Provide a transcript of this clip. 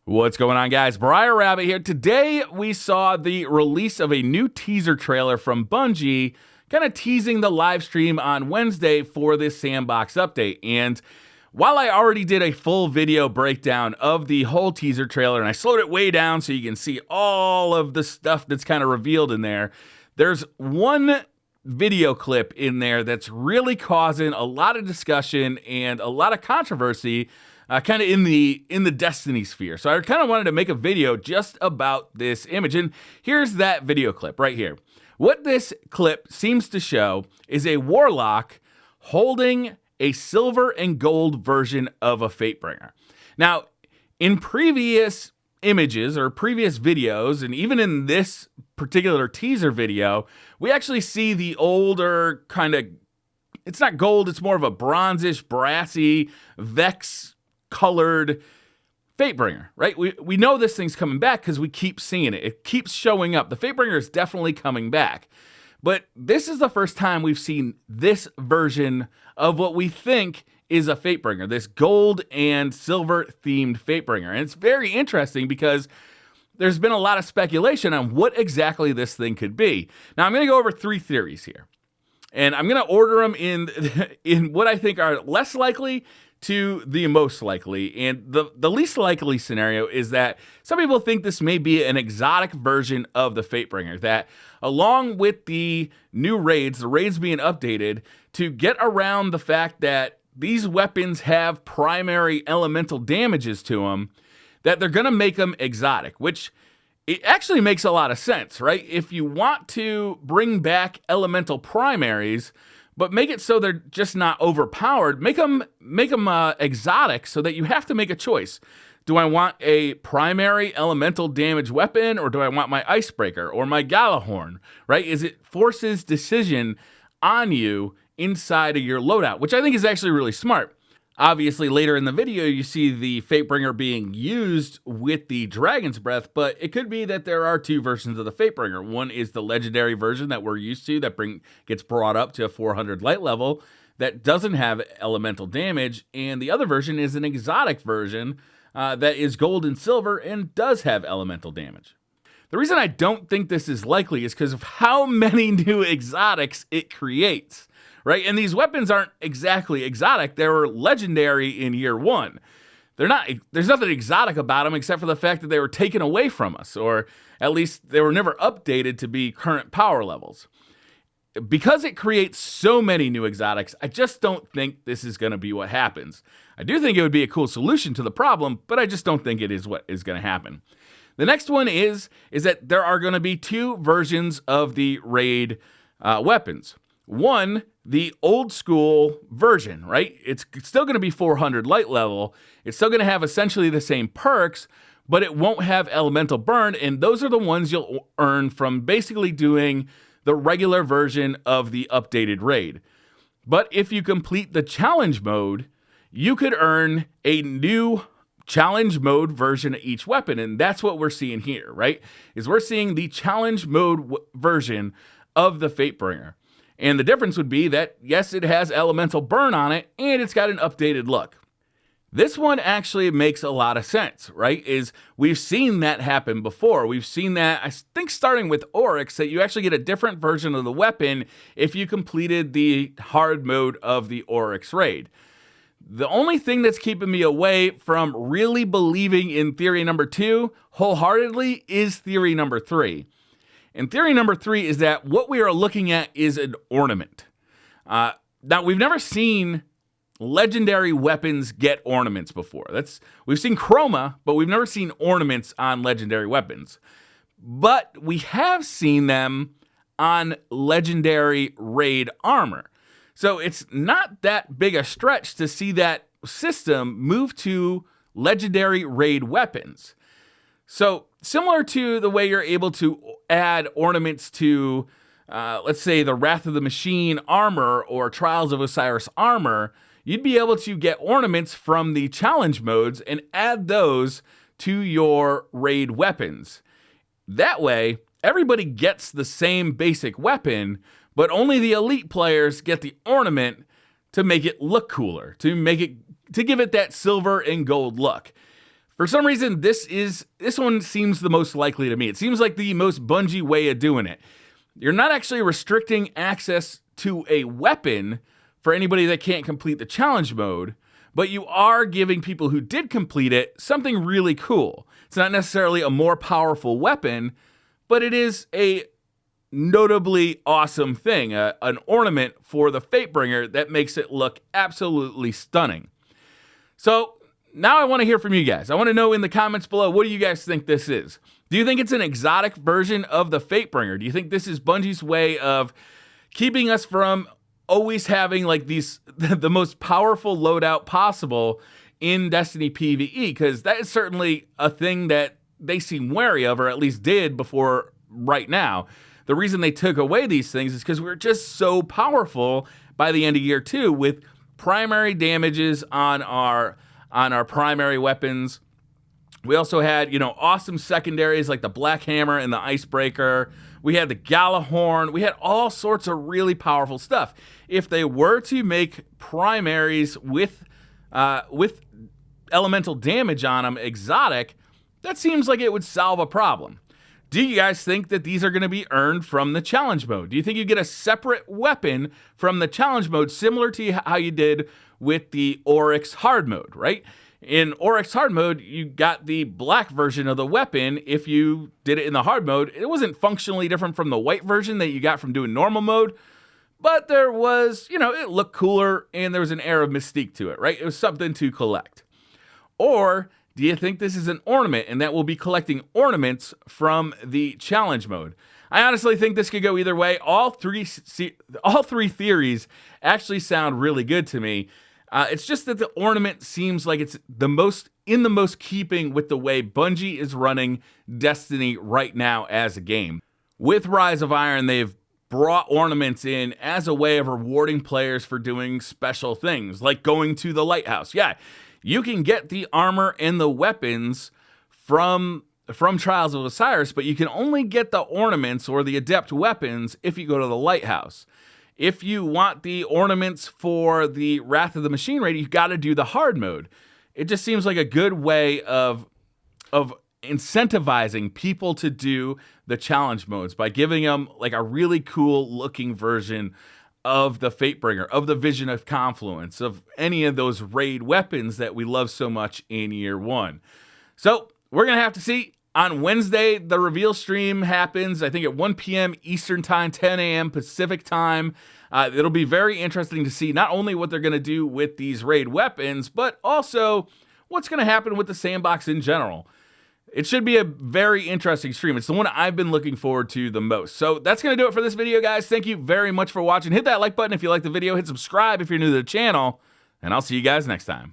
What's going on, guys? Briar Rabbit here. Today we saw the release of a new teaser trailer from Bungie, kind of teasing the live stream on Wednesday for this sandbox update. And while I already did a full video breakdown of the whole teaser trailer, and I slowed it way down so you can see all of the stuff that's kind of revealed in there, there's one video clip in there that's really causing a lot of discussion and a lot of controversy kind of in the Destiny sphere. So I kind of wanted to make a video just about this image. And here's that video clip right here. What this clip seems to show is a warlock holding a silver and gold version of a Fatebringer. Now, in previous images or previous videos, and even in this particular teaser video, we actually see the older kind of, it's not gold, it's more of a bronzish, brassy, Vex colored Fatebringer, right? We know this thing's coming back because we keep seeing it. It keeps showing up. The Fatebringer is definitely coming back. But this is the first time we've seen this version of what we think is a Fatebringer, this gold and silver themed Fatebringer. And it's very interesting because there's been a lot of speculation on what exactly this thing could be. Now, I'm going to go over three theories here. And I'm going to order them in what I think are less likely to the most likely. And the least likely scenario is that some people think this may be an exotic version of the Fatebringer, that along with the new raids, the raids being updated to get around the fact that these weapons have primary elemental damages to them, that they're going to make them exotic, which it actually makes a lot of sense, right? If you want to bring back elemental primaries, but make it so they're just not overpowered, make them exotic so that you have to make a choice. Do I want a primary elemental damage weapon, or do I want my Icebreaker or my Galahorn, right? It forces decision on you inside of your loadout, which I think is actually really smart. Obviously, later in the video, you see the Fatebringer being used with the Dragon's Breath, but it could be that there are two versions of the Fatebringer. One is the legendary version that we're used to, that gets brought up to a 400 light level, that doesn't have elemental damage, and the other version is an exotic version that is gold and silver and does have elemental damage. The reason I don't think this is likely is because of how many new exotics it creates. Right? And these weapons aren't exactly exotic. They were legendary in year one. There's nothing exotic about them except for the fact that they were taken away from us, or at least they were never updated to be current power levels. Because it creates so many new exotics, I just don't think this is going to be what happens. I do think it would be a cool solution to the problem, but I just don't think it is what is going to happen. The next one is that there are going to be two versions of the raid weapons. One, the old school version, right? It's still going to be 400 light level. It's still going to have essentially the same perks, but it won't have elemental burn. And those are the ones you'll earn from basically doing the regular version of the updated raid. But if you complete the challenge mode, you could earn a new challenge mode version of each weapon. And that's what we're seeing here, right? Is we're seeing the challenge mode version of the Fatebringer. And the difference would be that, yes, it has elemental burn on it, and it's got an updated look. This one actually makes a lot of sense, right? We've seen that happen before. We've seen that, I think, starting with Oryx, that you actually get a different version of the weapon if you completed the hard mode of the Oryx raid. The only thing that's keeping me away from really believing in theory number 2 wholeheartedly is theory number 3. And theory number 3 is that what we are looking at is an ornament. Now, we've never seen legendary weapons get ornaments before. We've seen chroma, but we've never seen ornaments on legendary weapons. But we have seen them on legendary raid armor. So it's not that big a stretch to see that system move to legendary raid weapons. So similar to the way you're able to add ornaments to, let's say, the Wrath of the Machine armor or Trials of Osiris armor, you'd be able to get ornaments from the challenge modes and add those to your raid weapons. That way, everybody gets the same basic weapon, but only the elite players get the ornament to make it look cooler, to give it that silver and gold look. For some reason, this one seems the most likely to me. It seems like the most Bungie way of doing it. You're not actually restricting access to a weapon for anybody that can't complete the challenge mode, but you are giving people who did complete it something really cool. It's not necessarily a more powerful weapon, but it is a notably awesome thing, an ornament for the Fatebringer that makes it look absolutely stunning. So now I want to hear from you guys. I want to know in the comments below, what do you guys think this is? Do you think it's an exotic version of the Fatebringer? Do you think this is Bungie's way of keeping us from always having like the most powerful loadout possible in Destiny PvE? Because that is certainly a thing that they seem wary of, or at least did before right now. The reason they took away these things is because we're just so powerful by the end of year 2 with primary damages on our primary weapons. We also had, awesome secondaries like the Black Hammer and the Icebreaker. We had the Galahorn. We had all sorts of really powerful stuff. If they were to make primaries with elemental damage on them exotic, that seems like it would solve a problem. Do you guys think that these are going to be earned from the challenge mode? Do you think you get a separate weapon from the challenge mode, similar to how you did with the Oryx hard mode, right? In Oryx hard mode, you got the black version of the weapon. If you did it in the hard mode, it wasn't functionally different from the white version that you got from doing normal mode, but there was, it looked cooler and there was an air of mystique to it, right? It was something to collect. Or do you think this is an ornament and that we'll be collecting ornaments from the challenge mode? I honestly think this could go either way. All three theories actually sound really good to me. It's just that the ornament seems like it's the most keeping with the way Bungie is running Destiny right now as a game. With Rise of Iron, they've brought ornaments in as a way of rewarding players for doing special things, like going to the lighthouse. Yeah, you can get the armor and the weapons from Trials of Osiris, but you can only get the ornaments or the adept weapons if you go to the lighthouse. If you want the ornaments for the Wrath of the Machine raid, you got to do the hard mode. It just seems like a good way of incentivizing people to do the challenge modes by giving them like a really cool looking version of the Fatebringer, of the Vision of Confluence, of any of those raid weapons that we love so much in year 1. So we're going to have to see. On Wednesday, the reveal stream happens, I think at 1 p.m. Eastern Time, 10 a.m. Pacific Time. It'll be very interesting to see not only what they're going to do with these raid weapons, but also what's going to happen with the sandbox in general. It should be a very interesting stream. It's the one I've been looking forward to the most. So that's going to do it for this video, guys. Thank you very much for watching. Hit that like button if you like the video. Hit subscribe if you're new to the channel. And I'll see you guys next time.